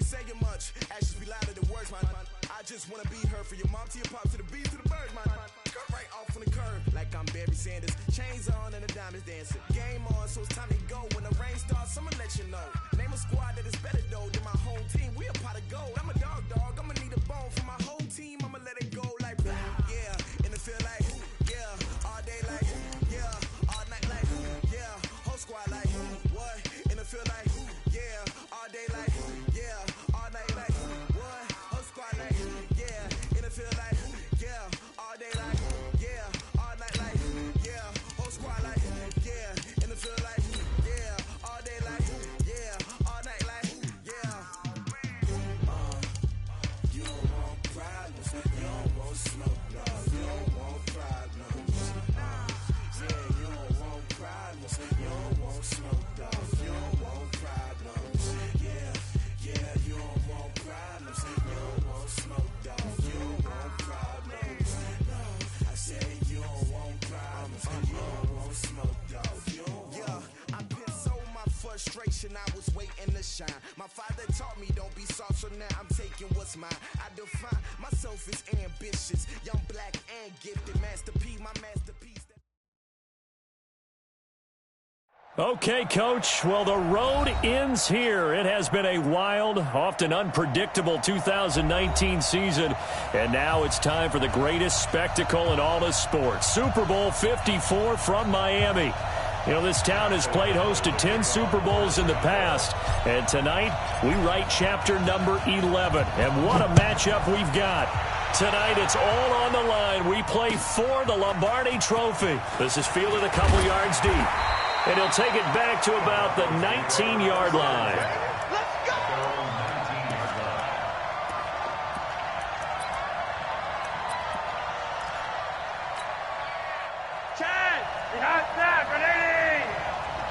saying much. Actions be louder than words, man. I just wanna be her, for your mom to your pop, to the beat, to the birds, man. Cut right off on the curb, like I'm Barry Sanders. Chains on and the diamonds dancing. Game on, so it's time to go. When the rain starts, I'ma let you know. Name a squad that is better though than my whole team. We a pot of gold. I'm a dog. I'ma need a bone for my whole team. I'ma let it go like yeah. In the field like yeah. All day like yeah. All night like yeah. Whole squad like what? In the field like yeah. All day like yeah. All night like what? Whole squad like yeah. In the field like yeah. All day like yeah. All night like yeah. Whole squad like yeah. In the field like yeah. All day like yeah. All night like yeah. You don't want problems. You don't want smoke, no. You don't want problems. Yeah, you don't want problems. You don't want smoke, dog. You don't want problems. Yeah, you don't want problems. You don't want smoke, dog. You don't want problems. No, I said you don't want problems. You don't want smoke, dog. You don't want. I put so my frustration, I was waiting to shine. My father taught me don't be soft, so now I'm taking what's mine. I define myself as ambitious, young, black, and gifted. Master P, my masterpiece. Okay, Coach. Well, the road ends here. It has been a wild, often unpredictable 2019 season. And now it's time for the greatest spectacle in all of sports. Super Bowl 54 from Miami. You know, this town has played host to 10 Super Bowls in the past. And tonight, we write chapter number 11. And what a matchup we've got. Tonight, it's all on the line. We play for the Lombardi Trophy. This is fielded a couple yards deep. And he'll take it back to about the 19-yard line. Let's go! Chad! Behind snap, ready!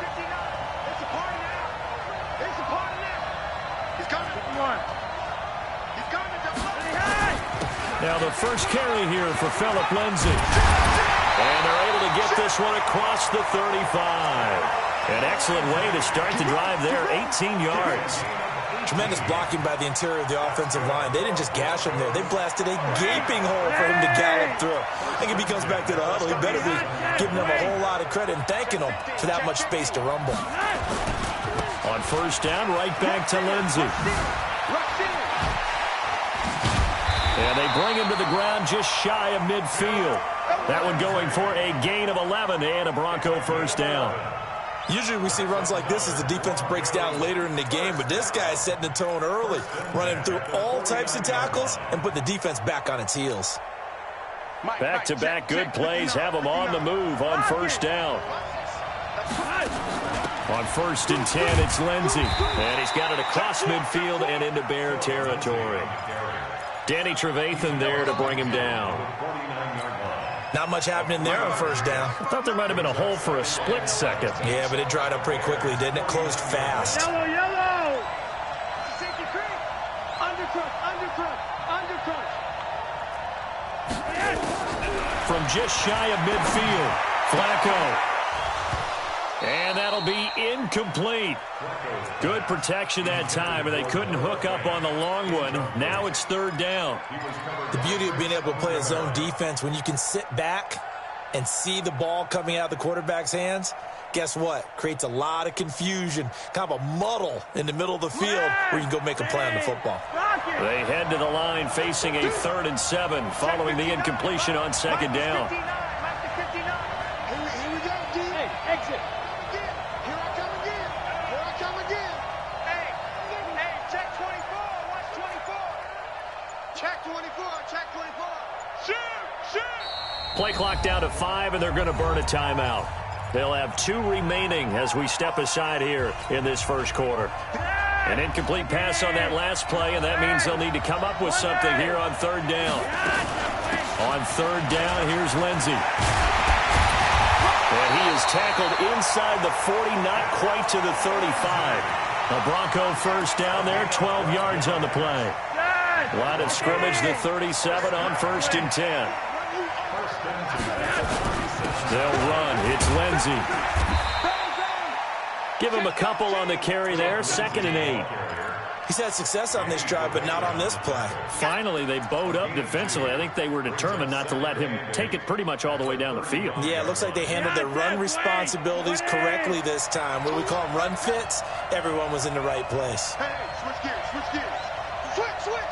59. It's a party now. It's a party now. He's coming. 51. He's coming. Now the first carry here for Phillip Lindsay. And they're able to get this one across the 35. An excellent way to start the drive there, 18 yards. Tremendous blocking by the interior of the offensive line. They didn't just gash him there. They blasted a gaping hole for him to gallop through. I think if he comes back to the huddle, he better be giving them a whole lot of credit and thanking them for that much space to rumble. On first down, right back to Lindsay. And they bring him to the ground just shy of midfield. That one going for a gain of 11 and a Bronco first down. Usually we see runs like this as the defense breaks down later in the game, but this guy is setting the tone early, running through all types of tackles and put the defense back on its heels. Back-to-back good plays have him on the move on first down. On first and 10, it's Lindsay. And he's got it across midfield and into Bear territory. Danny Trevathan there to bring him down. Not much happening there on first down. I thought there might have been a hole for a split second. Yeah, but it dried up pretty quickly, didn't it? Closed fast. Yellow! Safety creek! Undercrunch! From just shy of midfield, Flacco. And that'll be incomplete. Good protection that time, and they couldn't hook up on the long one. Now it's third down. The beauty of being able to play a zone defense, when you can sit back and see the ball coming out of the quarterback's hands, guess what? Creates a lot of confusion, kind of a muddle in the middle of the field where you can go make a play on the football. They head to the line facing a 3rd and 7 following the incompletion on second down. Exit. Play clock down to 5, and they're going to burn a timeout. They'll have 2 remaining as we step aside here in this first quarter. An incomplete pass on that last play, and that means they'll need to come up with something here on third down. On third down, here's Lindsay. And he is tackled inside the 40, not quite to the 35. A Bronco first down there, 12 yards on the play. Line of scrimmage, the 37 on first and 10. They'll run. It's Lindsay. Give him a couple on the carry there. 2nd and 8. He's had success on this drive, but not on this play. Finally, they bowed up defensively. I think they were determined not to let him take it pretty much all the way down the field. Yeah, it looks like they handled their run responsibilities correctly this time. What do we call them, run fits? Everyone was in the right place. Hey, switch gears, switch gears. Switch.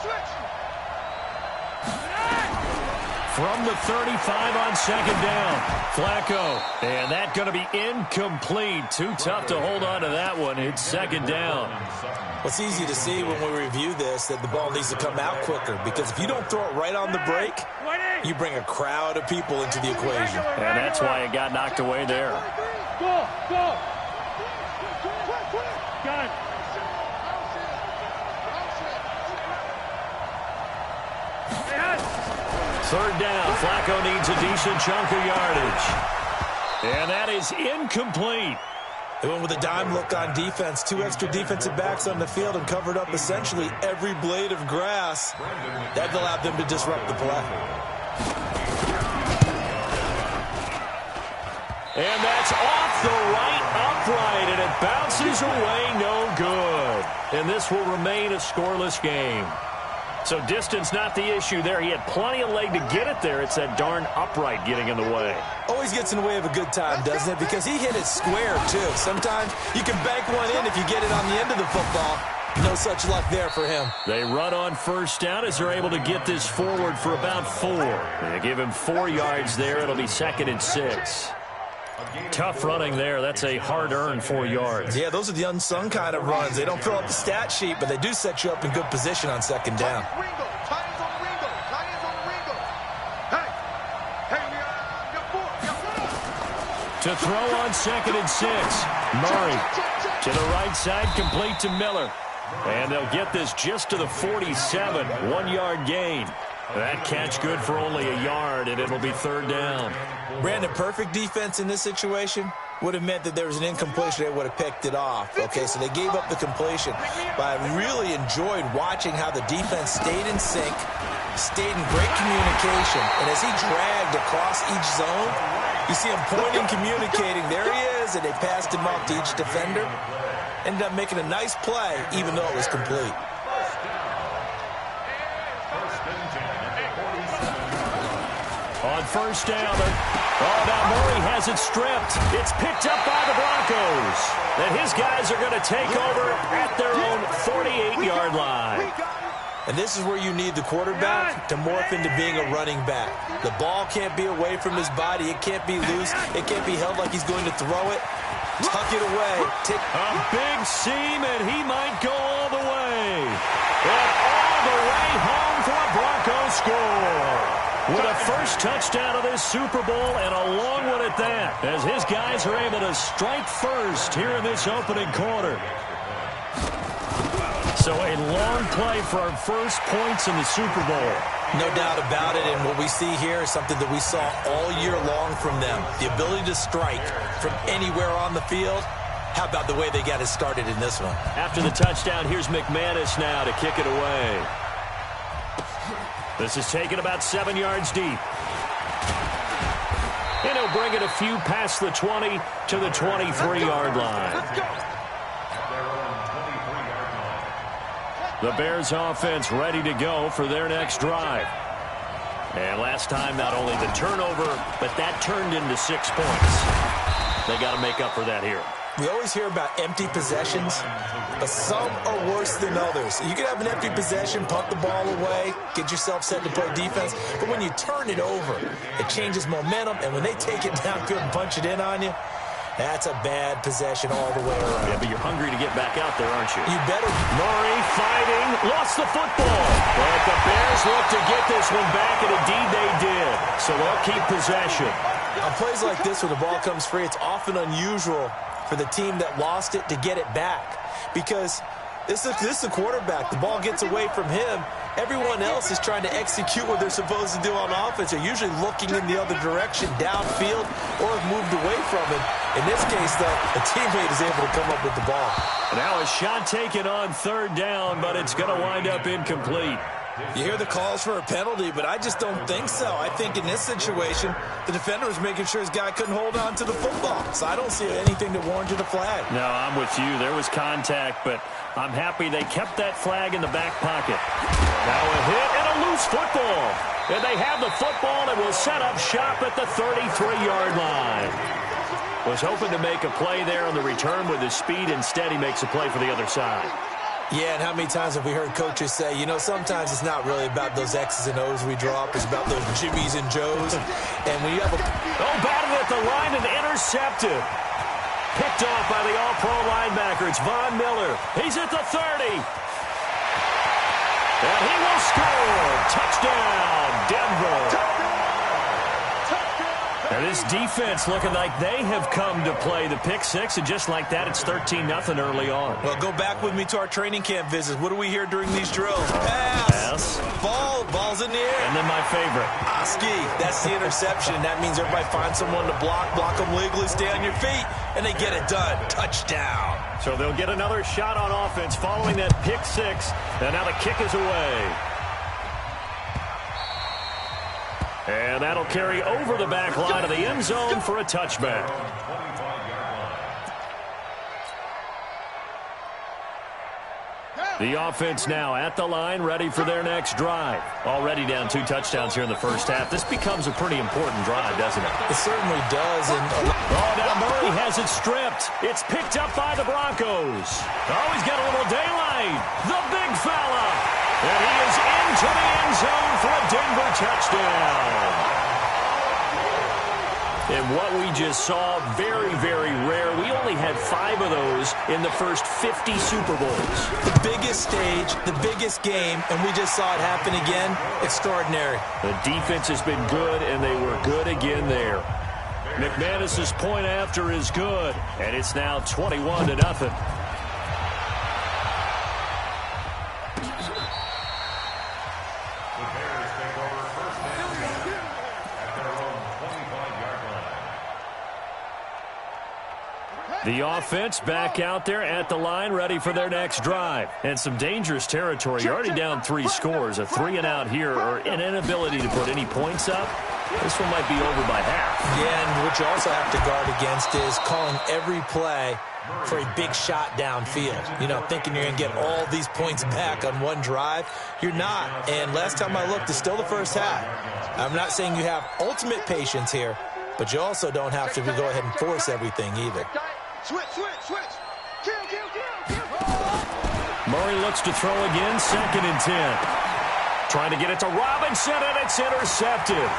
From the 35 on second down, Flacco. And that going to be incomplete. Too tough to hold on to that one. It's second down. Well, it's easy to see when we review this that the ball needs to come out quicker, because if you don't throw it right on the break, you bring a crowd of people into the equation. And that's why it got knocked away there. Go. Got it. Third down. Flacco needs a decent chunk of yardage. And that is incomplete. They went with a dime look on defense. 2 extra defensive backs on the field and covered up essentially every blade of grass. That allowed them to disrupt the play. And that's off the right upright, and it bounces away no good. And this will remain a scoreless game. So distance not the issue there. He had plenty of leg to get it there. It's that darn upright getting in the way. Always gets in the way of a good time, doesn't it? Because he hit it square, too. Sometimes you can bank one in if you get it on the end of the football. No such luck there for him. They run on first down as they're able to get this forward for about 4. They give him 4 yards there. It'll be 2nd and 6. Tough running there. That's a hard-earned 4 yards. Yeah, those are the unsung kind of runs. They don't fill up the stat sheet, but they do set you up in good position on second down. To throw on 2nd and 6. Murray to the right side, complete to Miller. And they'll get this just to the 47, 1-yard gain. That catch good for only a yard, and it'll be 3rd down. Brandon, perfect defense in this situation would have meant that there was an incompletion. They would have picked it off. Okay, so they gave up the completion. But I really enjoyed watching how the defense stayed in sync, stayed in great communication. And as he dragged across each zone, you see him pointing, communicating. There he is, and they passed him off to each defender. Ended up making a nice play, even though it was complete. On first down, now Murray has it stripped. It's picked up by the Broncos. And his guys are going to take over at their own 48-yard line. And this is where you need the quarterback to morph into being a running back. The ball can't be away from his body. It can't be loose. It can't be held like he's going to throw it. Tuck it away. A big seam, and he might go all the way. And all the way home for a Broncos score. With a first touchdown of this Super Bowl, and a long one at that, as his guys are able to strike first here in this opening quarter. So a long play for our first points in the Super Bowl. No doubt about it, and what we see here is something that we saw all year long from them. The ability to strike from anywhere on the field. How about the way they got it started in this one? After the touchdown, here's McManus now to kick it away. This is taken about 7 yards deep. And he'll bring it a few past the 20 to the 23-yard line. The Bears offense ready to go for their next drive. And last time, not only the turnover, but that turned into 6 points. They got to make up for that here. We always hear about empty possessions, but some are worse than others. You can have an empty possession, punt the ball away, get yourself set to play defense, but when you turn it over, it changes momentum, and when they take it downfield and punch it in on you, that's a bad possession all the way around. Yeah, but you're hungry to get back out there, aren't you? You better. Murray fighting, lost the football. But the Bears look to get this one back, and indeed they did. So they'll keep possession. On plays like this where the ball comes free, it's often unusual for the team that lost it to get it back. Because this is the quarterback. The ball gets away from him. Everyone else is trying to execute what they're supposed to do on offense. They're usually looking in the other direction, downfield, or have moved away from it. In this case, though, a teammate is able to come up with the ball. Now a shot taken on 3rd down, but it's going to wind up incomplete. You hear the calls for a penalty, but I just don't think so. I think in this situation, the defender was making sure his guy couldn't hold on to the football. So I don't see anything that warranted a flag. No, I'm with you. There was contact, but I'm happy they kept that flag in the back pocket. Now a hit and a loose football. And they have the football and will set up shop at the 33-yard line. Was hoping to make a play there on the return with his speed. Instead, he makes a play for the other side. Yeah, and how many times have we heard coaches say, you know, sometimes it's not really about those X's and O's we drop. It's about those Jimmies and Joes. And when you have a... Oh, batted at the line and intercepted. Picked off by the all-pro linebacker. It's Von Miller. He's at the 30. And he will score. Touchdown, Denver. And this defense looking like they have come to play the pick six, and just like that, it's 13-0 early on. Well, go back with me to our training camp visits. What do we hear during these drills? Pass. Ball's in the air. And then my favorite. Ski. That's the interception. That means everybody finds someone to block them legally, stay on your feet, and they get it done. Touchdown. So they'll get another shot on offense following that pick six, and now the kick is away. And that'll carry over the back line of the end zone for a touchback. The offense now at the line, ready for their next drive. Already down 2 touchdowns here in the first half. This becomes a pretty important drive, doesn't it? It certainly does. Oh, now Murray has it stripped. It's picked up by the Broncos. Oh, he's got a little daylight. The big fella. And he is into the end zone for a Denver touchdown. And what we just saw, very, very rare. We only had 5 of those in the first 50 Super Bowls. The biggest stage, the biggest game, and we just saw it happen again. Extraordinary. The defense has been good, and they were good again there. McManus's point after is good, and it's now 21-0. The offense back out there at the line, ready for their next drive. And some dangerous territory. You're already down 3 scores. A 3-and-out here, or an inability to put any points up. This one might be over by half. Yeah, and what you also have to guard against is calling every play for a big shot downfield. You know, thinking you're going to get all these points back on one drive. You're not. And last time I looked, it's still the first half. I'm not saying you have ultimate patience here, but you also don't have to go ahead and force everything either. Switch. Kill. Murray looks to throw again, 2nd and 10. Trying to get it to Robinson, and it's intercepted.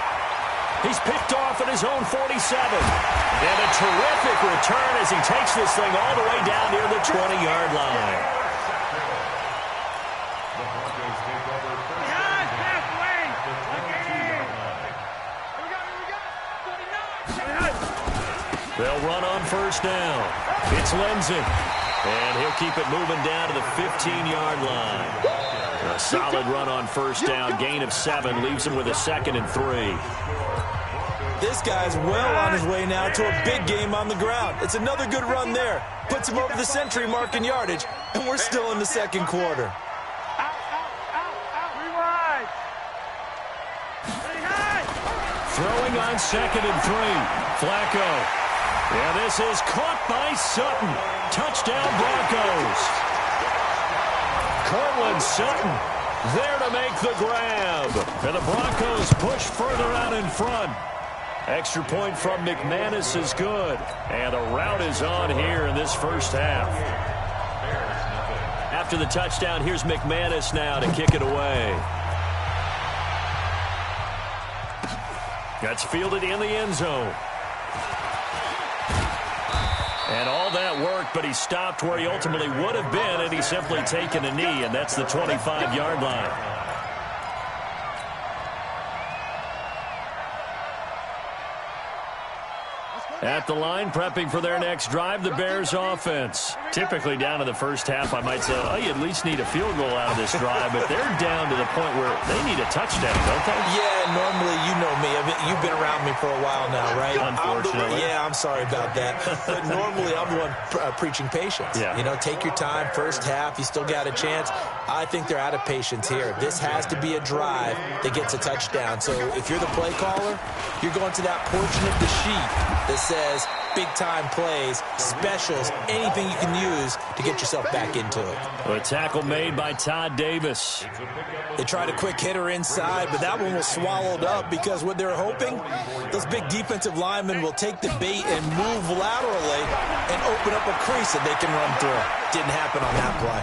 He's picked off at his own 47. And a terrific return as he takes this thing all the way down near the 20-yard line. They'll run on first down. It's Lindsey. And he'll keep it moving down to the 15-yard line. A solid run on first down. Gain of 7 leaves him with a 2nd and 3. This guy's well on his way now to a big game on the ground. It's another good run there. Puts him over the century mark in yardage, and we're still in the second quarter. Throwing on 2nd and 3. Flacco. And this is caught by Sutton. Touchdown Broncos. Cortland Sutton there to make the grab. And the Broncos push further out in front. Extra point from McManus is good. And the route is on here in this first half. After the touchdown, here's McManus now to kick it away. That's fielded in the end zone. And all that worked, but he stopped where he ultimately would have been, and he's simply taken a knee, and that's the 25-yard line. At the line, prepping for their next drive, the Bears offense. Typically down in the first half, I might say, oh, you at least need a field goal out of this drive, but they're down to the point where they need a touchdown, don't they? Yeah, normally, you know me. You've been around me for a while now, right? Unfortunately. I'm sorry about that. But normally, I'm the one preaching patience. Yeah. You know, take your time. First half, you still got a chance. I think they're out of patience here. This has to be a drive that gets a touchdown. So if you're the play caller, you're going to that portion of the sheet that says big-time plays, specials, anything you can use to get yourself back into it. A tackle made by Todd Davis. They tried a quick hitter inside, but that one was swallowed up because what they're hoping, those big defensive linemen will take the bait and move laterally and open up a crease that they can run through. Didn't happen on that play.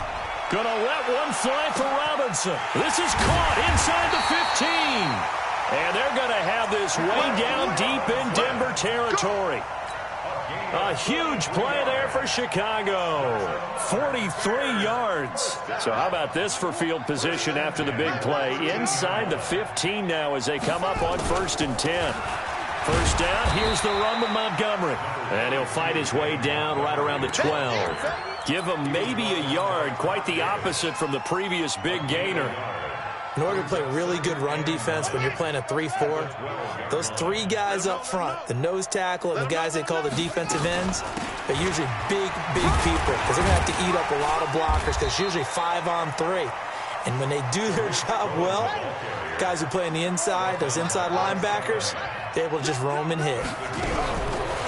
Gonna let one fly for Robinson. This is caught inside the 15. And they're going to have this way down deep in Denver territory. A huge play there for Chicago. 43 yards. So how about this for field position after the big play? Inside the 15 now as they come up on 1st and 10. First down, here's the run with Montgomery. And he'll fight his way down right around the 12. Give him maybe a yard, quite the opposite from the previous big gainer. In order to play really good run defense when you're playing a 3-4, those three guys up front, the nose tackle and the guys they call the defensive ends, they're usually big people because they're going to have to eat up a lot of blockers because it's usually 5-on-3. And when they do their job well, guys who play on the inside, those inside linebackers, they're able to just roam and hit.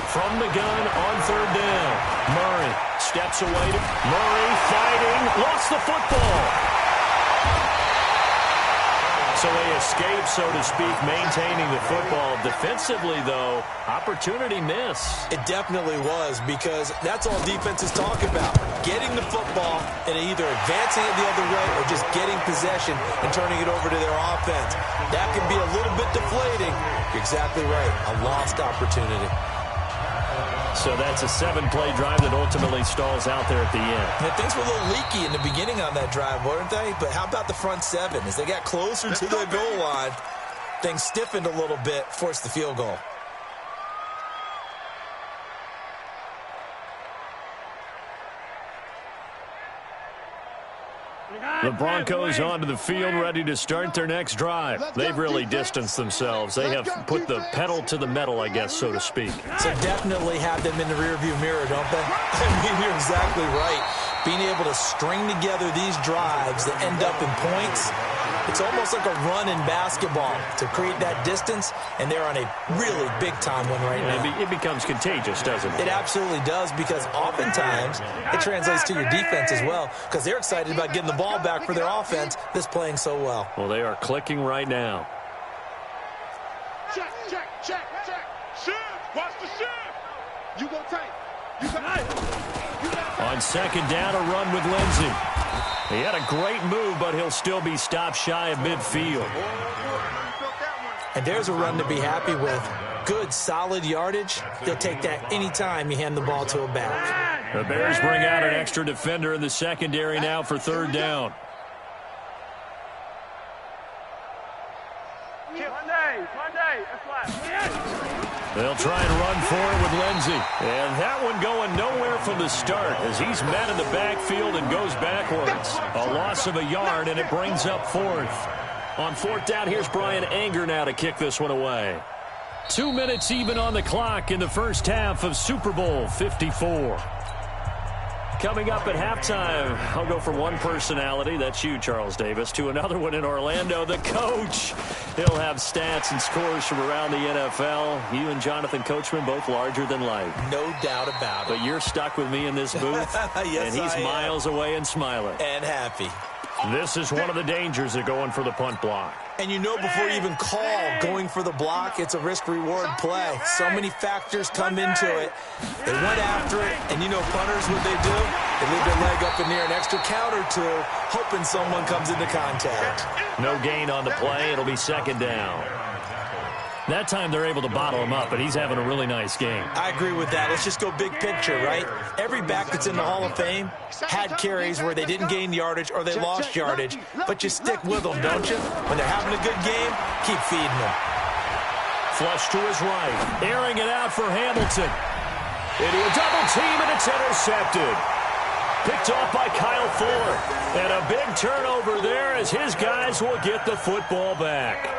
From the gun on 3rd down, Murray steps away. Murray fighting, lost the football. So they escape, so to speak, maintaining the football. Defensively, though, opportunity miss. It definitely was because that's all defenses talk about. Getting the football and either advancing it the other way or just getting possession and turning it over to their offense. That can be a little bit deflating. You're exactly right. A lost opportunity. So that's a 7-play drive that ultimately stalls out there at the end. And things were a little leaky in the beginning on that drive, weren't they? But how about the front 7? As they got closer to the goal line, things stiffened a little bit, forced the field goal. The Broncos onto the field, ready to start their next drive. They've really distanced themselves. They have put the pedal to the metal, I guess, so to speak. So definitely have them in the rearview mirror, don't they? I mean, you're exactly right. Being able to string together these drives that end up in points, it's almost like a run in basketball to create that distance, and they're on a really big-time one right now. It becomes contagious, doesn't it? It absolutely does, because oftentimes it translates to your defense as well, because they're excited about getting the ball back for their offense that's playing so well. Well, they are clicking right now. Check. Shift. Watch the shift. You go tight. You got it. On 2nd down, a run with Lindsey. He had a great move, but he'll still be stopped shy of midfield. And there's a run to be happy with. Good, solid yardage. They'll take that anytime you hand the ball to a back. The Bears bring out an extra defender in the secondary now for 3rd down. They'll try and run for it with Lindsey. And that one going nowhere from the start as he's met in the backfield and goes backwards. A loss of a yard, and it brings up 4th. On 4th down, here's Brian Anger now to kick this one away. 2 minutes even on the clock in the first half of Super Bowl 54. Coming up at halftime, I'll go from one personality, that's you, Charles Davis, to another one in Orlando, the coach. He'll have stats and scores from around the NFL. You and Jonathan Coachman, both larger than life. No doubt about it. But you're stuck with me in this booth, yes, and he's miles away and smiling. And happy. This is one of the dangers of going for the punt block. And you know before you even call going for the block, it's a risk-reward play. So many factors come into it. They went after it, and you know punters, what they do? They leave their leg up in the air an extra count or two, hoping someone comes into contact. No gain on the play. It'll be 2nd down. That time they're able to bottle him up, but he's having a really nice game. I agree with that. Let's just go big picture, right? Every back that's in the Hall of Fame had carries where they didn't gain yardage or they lost yardage, but you stick with them, don't you? When they're having a good game, keep feeding them. Flush to his right. Airing it out for Hamilton. Into a double team, and it's intercepted. Picked off by Kyle Fuller. And a big turnover there as his guys will get the football back.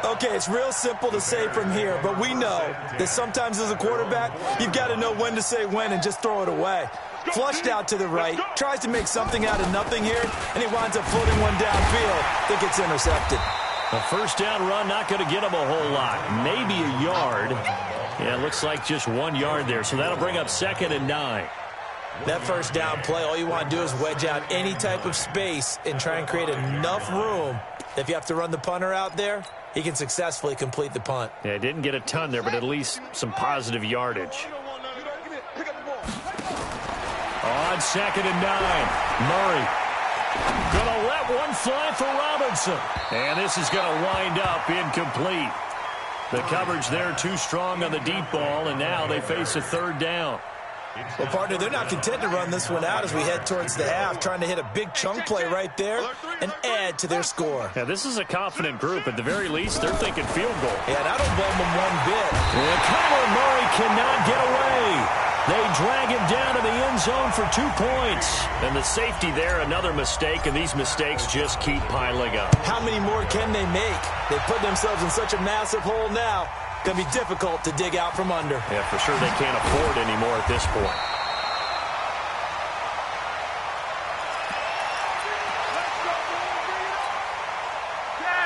Okay, it's real simple to say from here, but we know that sometimes as a quarterback, you've got to know when to say when and just throw it away. Flushed out to the right, tries to make something out of nothing here, and he winds up floating one downfield that gets intercepted. A first down run, not going to get him a whole lot. Maybe a yard. Yeah, it looks like just 1 yard there, so that'll bring up 2nd and 9. That first down play, all you want to do is wedge out any type of space and try and create enough room. If you have to run the punter out there, he can successfully complete the punt. Yeah, didn't get a ton there, but at least some positive yardage. On 2nd and 9, Murray gonna let one fly for Robinson. And this is gonna wind up incomplete. The coverage there too strong on the deep ball, and now they face a 3rd down. Well, partner, they're not content to run this one out as we head towards the half, trying to hit a big chunk play right there and add to their score. Yeah, this is a confident group. At the very least, they're thinking field goal. Yeah, and I don't blame them one bit. And Kyler Murray cannot get away. They drag him down to the end zone for 2 points. And the safety there, another mistake, and these mistakes just keep piling up. How many more can they make? They put themselves in such a massive hole now. Going to be difficult to dig out from under. Yeah, for sure they can't afford anymore at this point.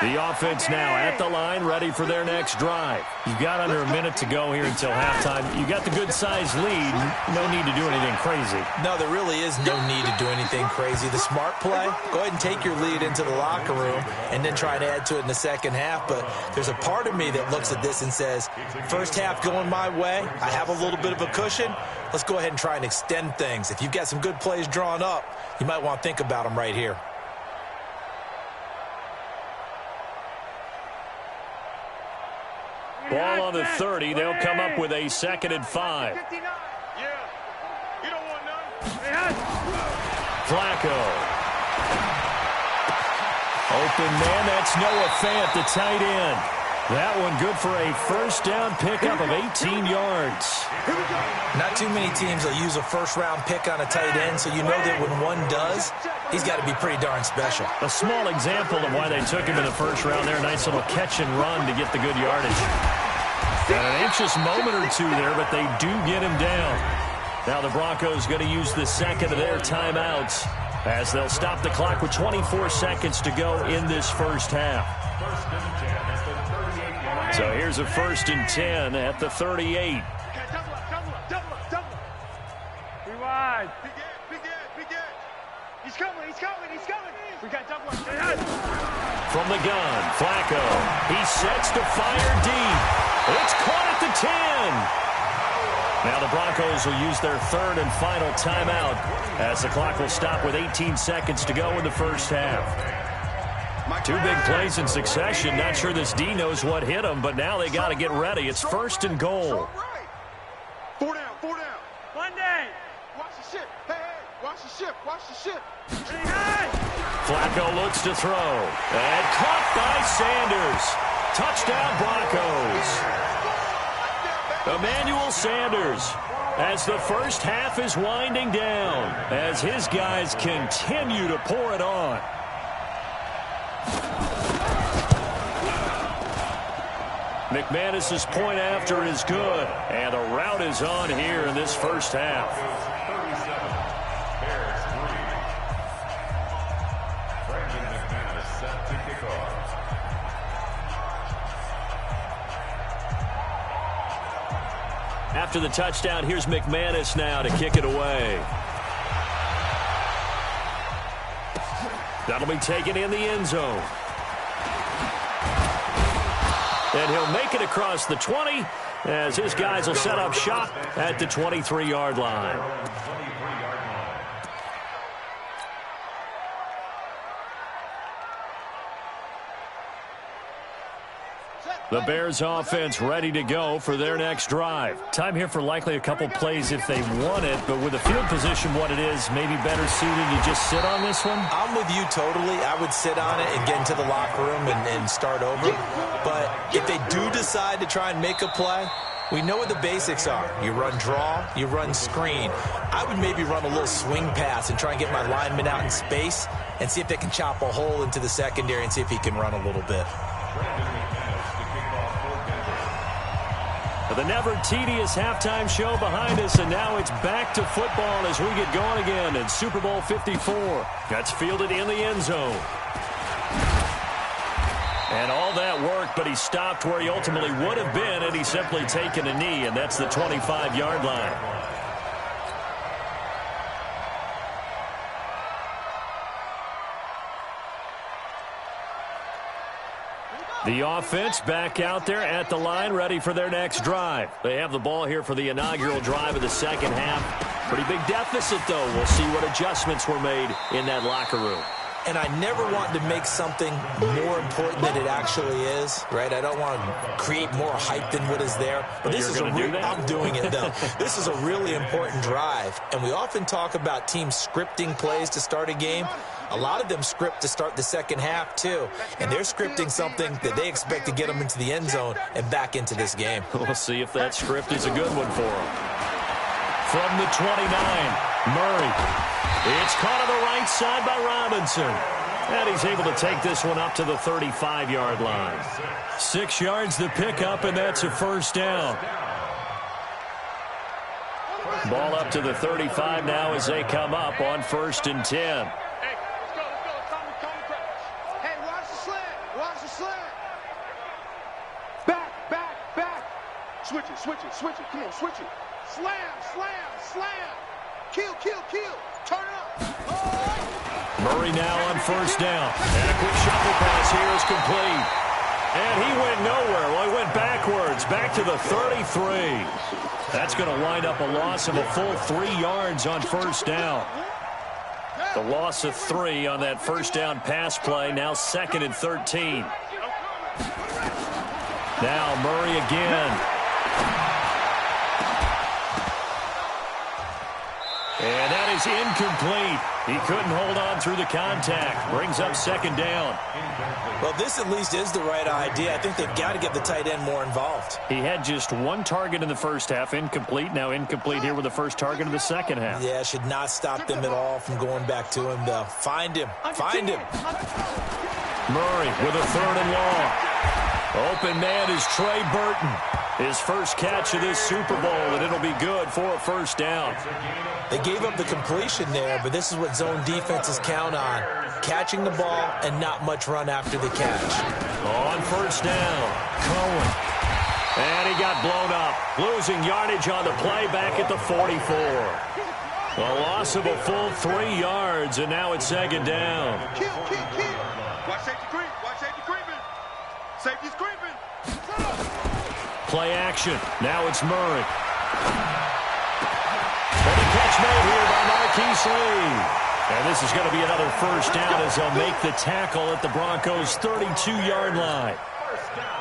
The offense now at the line, ready for their next drive. You've got under a minute to go here until halftime. You got the good-sized lead. No need to do anything crazy. No, there really is no need to do anything crazy. The smart play, go ahead and take your lead into the locker room and then try to add to it in the second half. But there's a part of me that looks at this and says, first half going my way, I have a little bit of a cushion. Let's go ahead and try and extend things. If you've got some good plays drawn up, you might want to think about them right here. Ball on the 30. They'll come up with a 2nd and 5. Flacco. Open man. That's Noah Fant, the tight end. That one good for a first down pickup of 18 yards. Not too many teams will use a first-round pick on a tight end, so you know that when one does, he's got to be pretty darn special. A small example of why they took him in the first round there. Nice little catch and run to get the good yardage. Got an anxious moment or two there, but they do get him down. Now the Broncos going to use the second of their timeouts as they'll stop the clock with 24 seconds to go in this first half. So here's a 1st and 10 at the 38. Rewind. Big edge. He's coming. We got double up. From the gun, Flacco. He sets to fire deep. It's caught at the 10. Now the Broncos will use their 3rd and final timeout as the clock will stop with 18 seconds to go in the first half. 2 big plays in succession. Not sure this D knows what hit him, but now they got to get ready. It's 1st and goal. 4 down. Monday. Watch the ship. Hey, watch the ship. Flacco looks to throw. And caught by Sanders. Touchdown Broncos. Emmanuel Sanders as the first half is winding down as his guys continue to pour it on. McManus's point after is good, and the route is on here in this first half. After the touchdown, here's McManus now to kick it away. That'll be taken in the end zone. And he'll make it across the 20 as his guys will set up shop at the 23-yard line. The Bears offense ready to go for their next drive. Time here for likely a couple plays if they want it, but with the field position what it is, maybe better suited to just sit on this one? I'm with you totally. I would sit on it and get into the locker room and start over. But if they do decide to try and make a play, we know what the basics are. You run draw, you run screen. I would maybe run a little swing pass and try and get my lineman out in space and see if they can chop a hole into the secondary and see if he can run a little bit. The never tedious halftime show behind us, and now it's back to football as we get going again in Super Bowl 54. That's fielded in the end zone. And all that work, but he stopped where he ultimately would have been, and he's simply taken a knee, and that's the 25-yard line. The offense back out there at the line, ready for their next drive. They have the ball here for the inaugural drive of the second half. Pretty big deficit, though. We'll see what adjustments were made in that locker room. And I never want to make something more important than it actually is, right? I don't want to create more hype than what is there. But this is I'm doing it, though. This is a really important drive. And we often talk about teams scripting plays to start a game. A lot of them script to start the second half, too. And they're scripting something that they expect to get them into the end zone and back into this game. We'll see if that script is a good one for them. From the 29, Murray. It's caught on the right side by Robinson. And he's able to take this one up to the 35-yard line. 6 yards the pickup, and that's a first down. Ball up to the 35 now as they come up on 1st and 10. Switch it, come on, switch it. Slam. Kill. Turn up. Murray now on 1st down. And a quick shuffle pass here is complete. And he went nowhere. Well, he went backwards, back to the 33. That's going to wind up a loss of a full 3 yards on 1st down. The loss of 3 on that 1st down pass play, now 2nd and 13. Now Murray again. And that is incomplete. He couldn't hold on through the contact. Brings up 2nd down. Well, this at least is the right idea. I think they've got to get the tight end more involved. He had just 1 target in the first half, incomplete. Now incomplete here with the first target of the second half. Yeah, should not stop them at all from going back to him, though. Find him. Murray with a 3rd and long. Open man is Trey Burton. His first catch of this Super Bowl, and it'll be good for a first down. They gave up the completion there, but this is what zone defenses count on. Catching the ball and not much run after the catch. On 1st down, Cohen. And he got blown up. Losing yardage on the play back at the 44. A loss of a full 3 yards, and now it's 2nd down. Kill. Watch safety creeping. Safety's creeping. Play action. Now it's Murray. And a catch made here by Marquise Lee. And this is going to be another first down as they'll make the tackle at the Broncos' 32-yard line.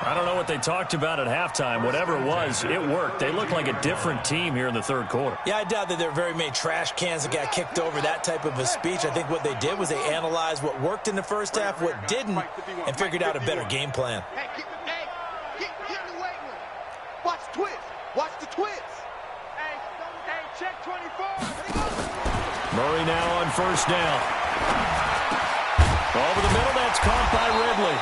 I don't know what they talked about at halftime. Whatever it was, it worked. They look like a different team here in the 3rd quarter. Yeah, I doubt that there are very many trash cans that got kicked over, that type of a speech. I think what they did was they analyzed what worked in the first half, what didn't, and figured out a better game plan. Get in the weight room. Watch the twist. Hey, check 24. Murray now on 1st down. Over the middle, that's caught by Ridley.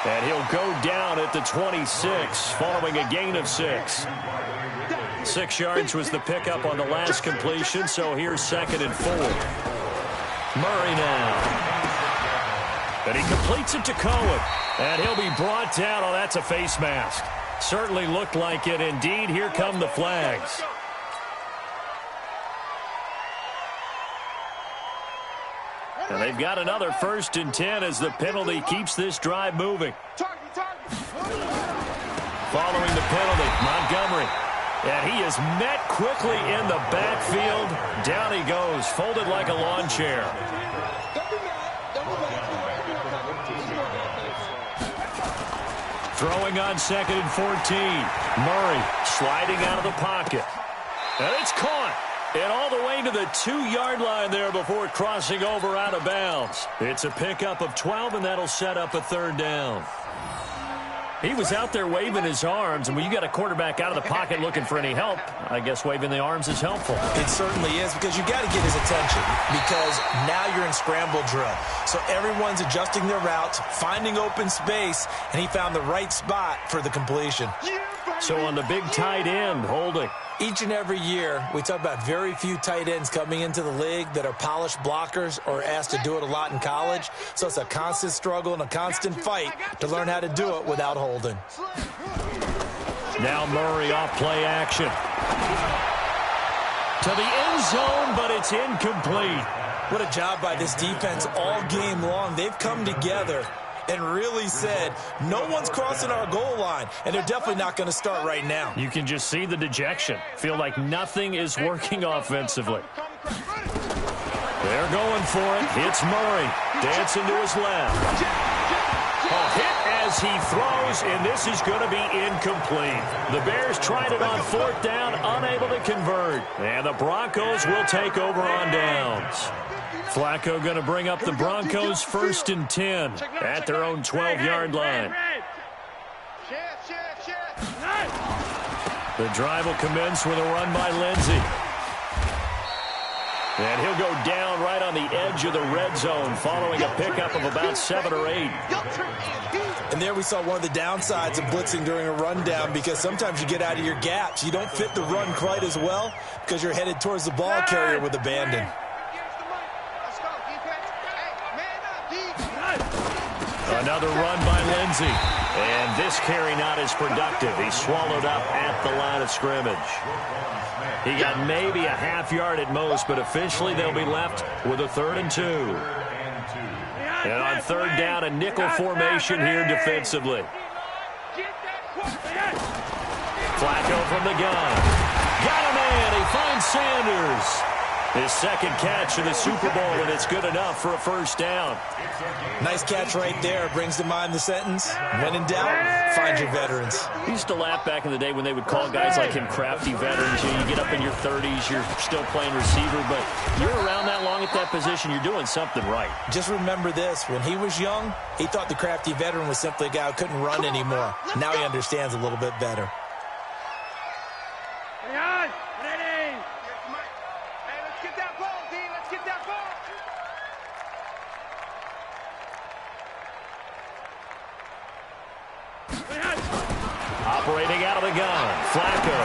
And he'll go down at the 26 following a gain of 6. 6 yards was the pickup on the last completion, so here's 2nd and 4. Murray now. And he completes it to Cohen. And he'll be brought down. Oh, that's a face mask. Certainly looked like it. Indeed, here come the flags. And they've got another 1st and 10 as the penalty keeps this drive moving. Following the penalty, Montgomery. And he is met quickly in the backfield. Down he goes, folded like a lawn chair. Throwing on 2nd and 14. Murray sliding out of the pocket. And it's caught. And all the way to the 2-yard line there before crossing over out of bounds. It's a pickup of 12, and that'll set up a 3rd down. He was out there waving his arms, and when you got a quarterback out of the pocket looking for any help, I guess waving the arms is helpful. It certainly is, because you got to get his attention, because now you're in scramble drill. So everyone's adjusting their routes, finding open space, and he found the right spot for the completion. So on the big tight end, holding. Each and every year, we talk about very few tight ends coming into the league that are polished blockers or asked to do it a lot in college. So it's a constant struggle and a constant fight to learn how to do it without holding. Now Murray off play action. To the end zone, but it's incomplete. What a job by this defense all game long. They've come together and really said, no one's crossing our goal line, and they're definitely not going to start right now. You can just see the dejection. Feel like nothing is working offensively. They're going for it. It's Murray. Dancing to his left. A hit as he throws, and this is going to be incomplete. The Bears tried it on 4th down, unable to convert. And the Broncos will take over on downs. Flacco going to bring up the Broncos 1st and 10 at their own 12-yard line. The drive will commence with a run by Lindsey. And he'll go down right on the edge of the red zone following a pickup of about 7 or 8. And there we saw one of the downsides of blitzing during a rundown, because sometimes you get out of your gaps. You don't fit the run quite as well because you're headed towards the ball carrier with abandon. Another run by Lindsey. And this carry not as productive. He's swallowed up at the line of scrimmage. He got maybe a half-yard at most, but officially they'll be left with a 3rd and 2. And on 3rd down, a nickel formation here defensively. Flacco from the gun. Got a man. He finds Sanders. His 2nd catch in the Super Bowl, and it's good enough for a 1st down. Nice catch right there. Brings to mind the sentence, when in doubt, find your veterans. I used to laugh back in the day when they would call guys like him crafty veterans. You get up in your 30s, you're still playing receiver, but you're around that long at that position, you're doing something right. Just remember this. When he was young, he thought the crafty veteran was simply a guy who couldn't run anymore. Now he understands a little bit better. Operating out of the gun, Flacco.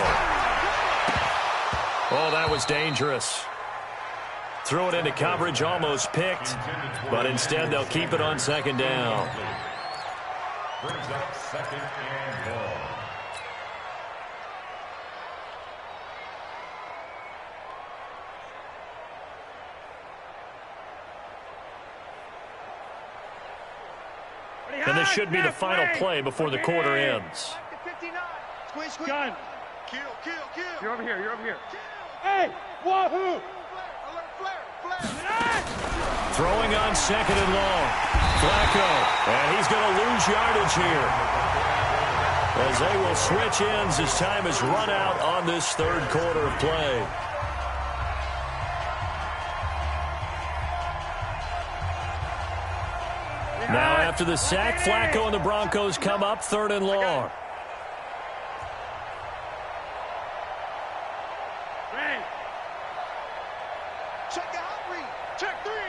Oh, that was dangerous. Threw it into coverage, almost picked, but instead they'll keep it on 2nd down. Brings up 2nd and goal. And this should be the final play before the quarter ends. Gun. Kill. You're over here. Hey, wahoo! Throwing on 2nd and long. Flacco. And he's going to lose yardage here, as they will switch ends as time is run out on this 3rd quarter of play. Now after the sack, Flacco and the Broncos come up 3rd and long. Check the hot read. Check three.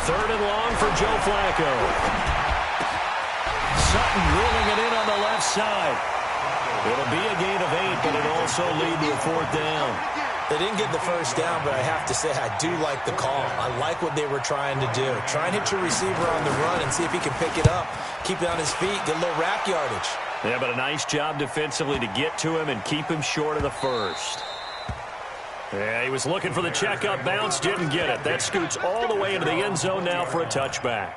3rd and long for Joe Flacco. Sutton drilling it in on the left side. It'll be a gain of 8, but it'll also lead to a 4th down. They didn't get the 1st down, but I have to say I do like the call. I like what they were trying to do. Try and hit your receiver on the run and see if he can pick it up, keep it on his feet, get a little rack yardage. Yeah, but a nice job defensively to get to him and keep him short of the 1st. Yeah, he was looking for the checkup bounce, didn't get it. That scoots all the way into the end zone now for a touchback.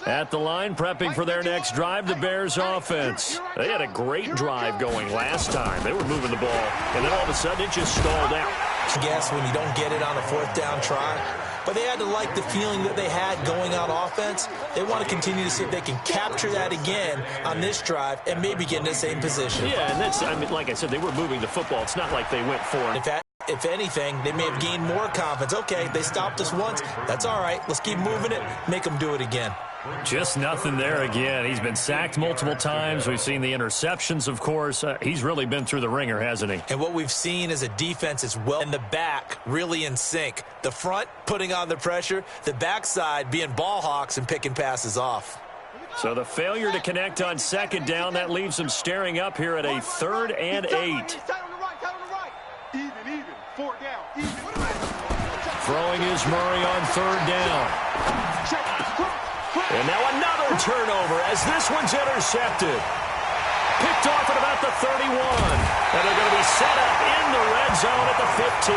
At the line, prepping for their next drive, the Bears offense. They had a great drive going last time. They were moving the ball, and then all of a sudden it just stalled out. I guess when you don't get it on a fourth down try, but they had to like the feeling that they had going on offense. They want to continue to see if they can capture that again on this drive and maybe get in the same position. Yeah, and that's, I mean, like I said, they were moving the football. It's not like they went for it. If anything, they may have gained more confidence. Okay, they stopped us once. That's all right. Let's keep moving it, make them do it again. Just nothing there again. He's been sacked multiple times. We've seen the interceptions, of course. He's really been through the ringer, hasn't he? And what we've seen is a defense as well in the back really in sync. The front putting on the pressure, the backside being ball hawks and picking passes off. So the failure to connect on second down, that leaves them staring up here at a 3rd and 8. Even. 4 down. Even. Throwing is Murray on 3rd down. And now another turnover as this one's intercepted. Picked off at about the 31. And they're going to be set up in the red zone at the 15.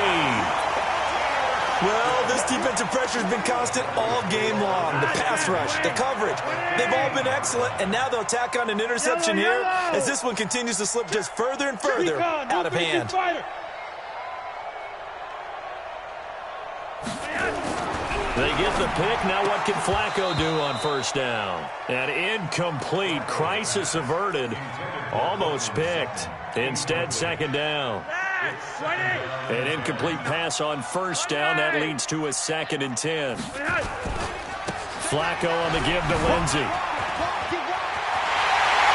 Well, this defensive pressure has been constant all game long. The pass rush, the coverage, they've all been excellent. And now they'll tack on an interception here as this one continues to slip just further and further out of hand. They get the pick. Now what can Flacco do on 1st down? An incomplete. Crisis averted. Almost picked. Instead, 2nd down. An incomplete pass on 1st down. That leads to a 2nd and 10. Flacco on the give to Lindsey.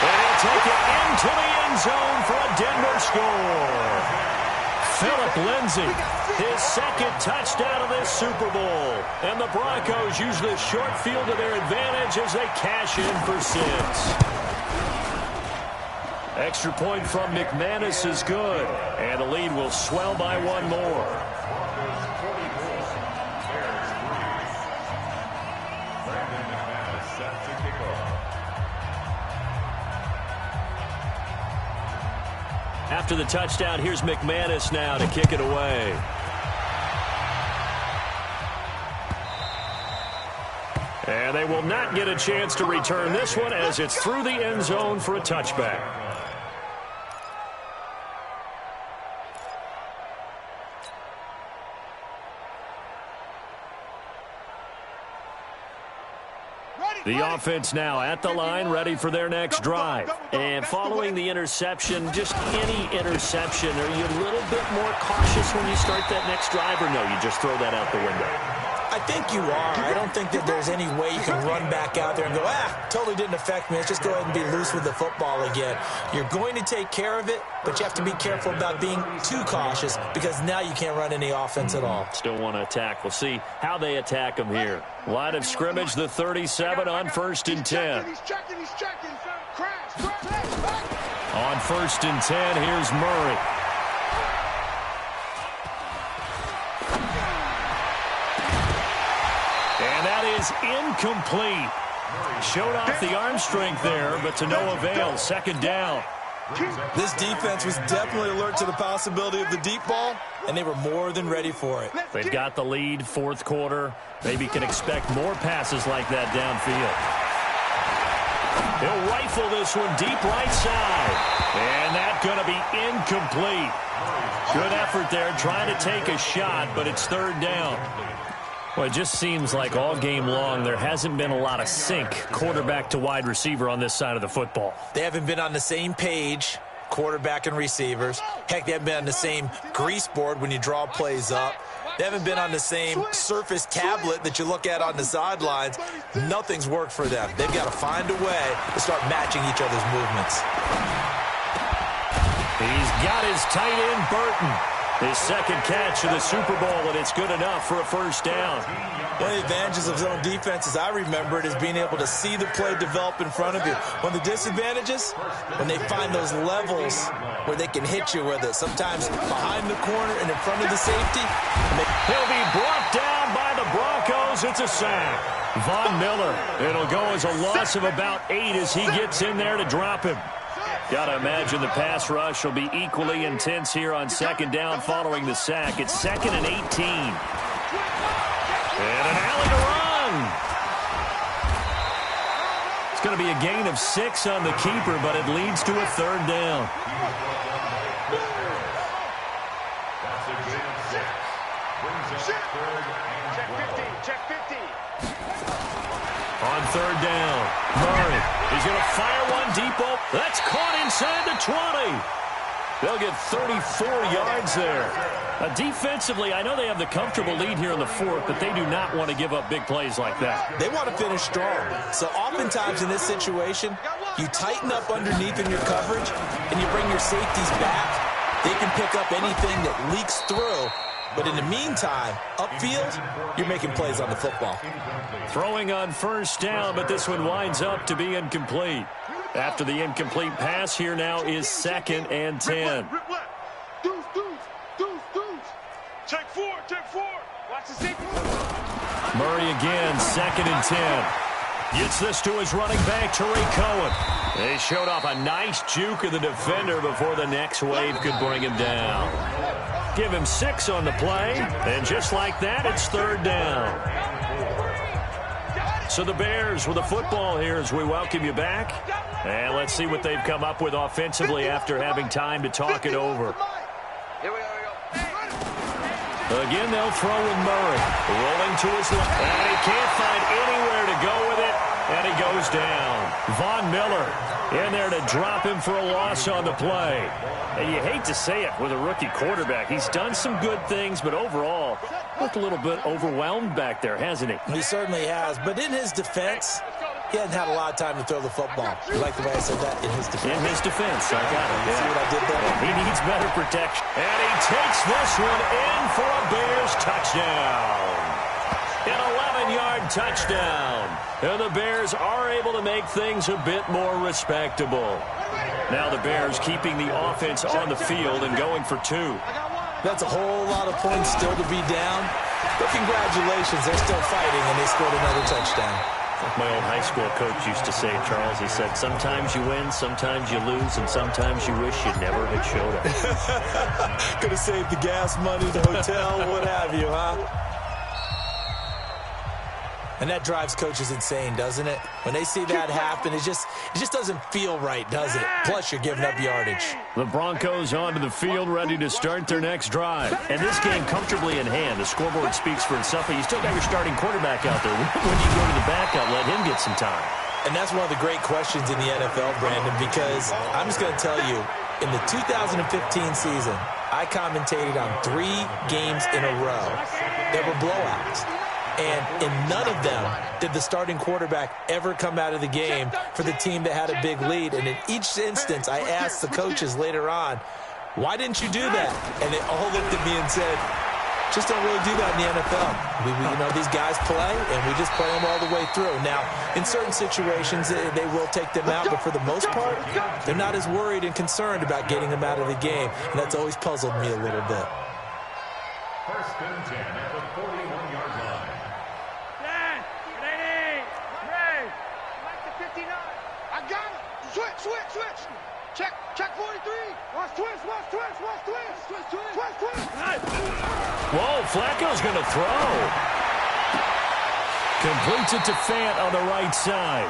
And he'll take it into the end zone for a Denver score. Phillip Lindsay, his 2nd touchdown of this Super Bowl. And the Broncos use the short field to their advantage as they cash in for 6. Extra point from McManus is good. And the lead will swell by 1 more. After the touchdown, here's McManus now to kick it away. And they will not get a chance to return this one as it's through the end zone for a touchback. The offense now at the line, ready for their next drive. And following the interception, just any interception, are you a little bit more cautious when you start that next drive, or no, you just throw that out the window? I think you are. I don't think that there's any way you can run back out there and go, totally didn't affect me. Let's just go ahead and be loose with the football again. You're going to take care of it, but you have to be careful about being too cautious because now you can't run any offense at all. Still want to attack. We'll see how they attack them here. Line of scrimmage, the 37 on 1st and 10. He's checking. Crash. On 1st and 10, here's Murray. And that is incomplete. Showed off the arm strength there, but to no avail. 2nd down. This defense was definitely alert to the possibility of the deep ball, and they were more than ready for it. They've got the lead, 4th quarter. Maybe can expect more passes like that downfield. He'll rifle this one deep right side. And that's going to be incomplete. Good effort there, trying to take a shot, but it's 3rd down. Well, it just seems like all game long there hasn't been a lot of sync quarterback to wide receiver on this side of the football. They haven't been on the same page, quarterback and receivers. Heck, they haven't been on the same grease board when you draw plays up. They haven't been on the same Surface tablet that you look at on the sidelines. Nothing's worked for them. They've got to find a way to start matching each other's movements. He's got his tight end, Burton. His 2nd catch of the Super Bowl, and it's good enough for a 1st down. One of the advantages of zone defense, as I remember it, is being able to see the play develop in front of you. One of the disadvantages, when they find those levels where they can hit you with it, sometimes behind the corner and in front of the safety. He'll be brought down by the Broncos. It's a sack. Von Miller. It'll go as a loss of about 8 as he gets in there to drop him. Got to imagine the pass rush will be equally intense here on 2nd down following the sack. It's 2nd and 18. And an alley to run. It's going to be a gain of 6 on the keeper, but it leads to a third down. That's a gain of 6. Brings up third and 12. Check 50. On third down, Murray is going to fire one deep. That's caught inside the 20. They'll get 34 yards there. Defensively, I know they have the comfortable lead here in the fourth, but they do not want to give up big plays like that. They want to finish strong. So oftentimes in this situation, you tighten up underneath in your coverage, and you bring your safeties back. They can pick up anything that leaks through. But in the meantime, upfield, you're making plays on the football. Throwing on first down, but this one winds up to be incomplete. After the incomplete pass, here now is 2nd and 10. Deuce. Check four. Watch the safety. Murray again, 2nd and 10. Gets this to his running back, Tariq Cohen. They showed off a nice juke of the defender before the next wave could bring him down. Give him 6 on the play, and just like that, it's third down. So the Bears with the football here as we welcome you back. And let's see what they've come up with offensively after having time to talk it over. Here we go. Again, they'll throw with Murray. Rolling to his left. And he can't find anywhere to go with it. And he goes down. Von Miller in there to drop him for a loss on the play. And you hate to say it with a rookie quarterback. He's done some good things, but overall, looked a little bit overwhelmed back there, hasn't he? He certainly has. But in his defense, he hasn't had a lot of time to throw the football. You like the way I said that? In his defense. In his defense, I got it. You see what I did there? He needs better protection. And he takes this one in for a Bears touchdown. An 11-yard touchdown. And the Bears are able to make things a bit more respectable. Now the Bears keeping the offense on the field and going for 2. That's a whole lot of points still to be down. But congratulations, they're still fighting, and they scored another touchdown. Like my old high school coach used to say, Charles, he said, sometimes you win, sometimes you lose, and sometimes you wish you never had showed up. Could have saved the gas money, the hotel, what have you, huh? And that drives coaches insane, doesn't it? When they see that happen, it just doesn't feel right, does it? Plus, you're giving up yardage. The Broncos onto the field, ready to start their next drive. And this game comfortably in hand. The scoreboard speaks for itself, but you still got your starting quarterback out there. When you go to the backup, let him get some time. And that's one of the great questions in the NFL, Brandon, because I'm just going to tell you, in the 2015 season, I commentated on 3 games in a row that were blowouts. And in none of them did the starting quarterback ever come out of the game for the team that had a big lead. And in each instance, I asked the coaches later on, why didn't you do that? And they all looked at me and said, just don't really do that in the NFL. These guys play, and we just play them all the way through. Now, in certain situations, they will take them out, but for the most part, they're not as worried and concerned about getting them out of the game. And that's always puzzled me a little bit. First and 10 at the 41-yard line. Switch. Check 43. Watch twist. Whoa, Flacco's going to throw. Completes it to Fant on the right side.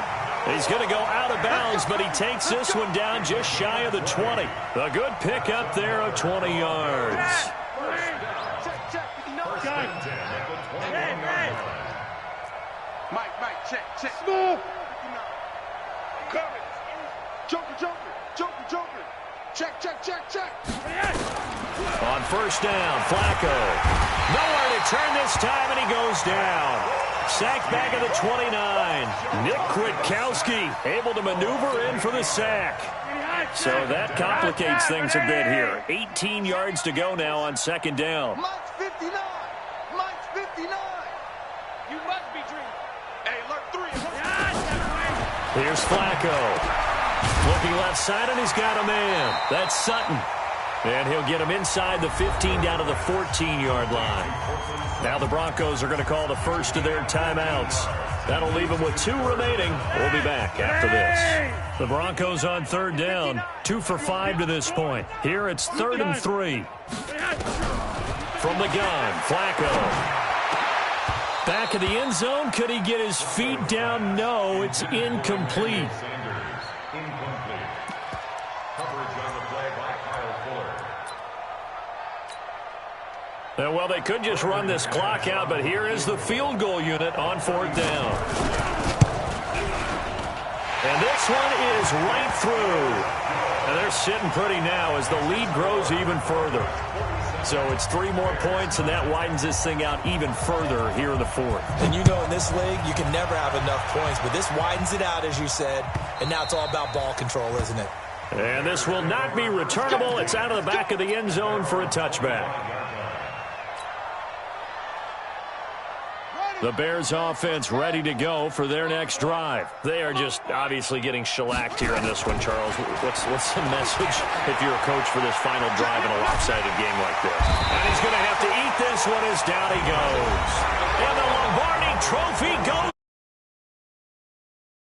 He's going to go out of bounds, but he takes this one down just shy of the 20. A good pickup there of 20 yards. Check. First and 10 at the 21-yard line. Mike, check. Smooth. Cover. Joker. Check. On first down, Flacco. Nowhere to turn this time, and he goes down. Sacked back at the 29. Nick Kwiatkowski able to maneuver in for the sack. So that complicates things a bit here. 18 yards to go now on second down. Mike's 59. You must be dreaming. Hey, alert 3. Here's Flacco. Looking left side, and he's got a man. That's Sutton. And he'll get him inside the 15 down to the 14-yard line. Now the Broncos are going to call the first of their timeouts. That'll leave them with 2 remaining. We'll be back after this. The Broncos on third down. 2 for 5 to this point. Here it's 3rd and 3. From the gun, Flacco. Back of the end zone. Could he get his feet down? No, it's incomplete. Incomplete. Coverage on the play by Kyle Fuller. Well, they could just run this clock out, but here is the field goal unit on 4th down. And this one is right through. And they're sitting pretty now as the lead grows even further. So it's 3 more points, and that widens this thing out even further here in the 4th. And you know in this league, you can never have enough points, but this widens it out, as you said, and now it's all about ball control, isn't it? And this will not be returnable. It's out of the back of the end zone for a touchback. The Bears offense ready to go for their next drive. They are just obviously getting shellacked here in this one, Charles. What's the message if you're a coach for this final drive in a lopsided game like this? And he's going to have to eat this one as down he goes. And the Lombardi Trophy goes.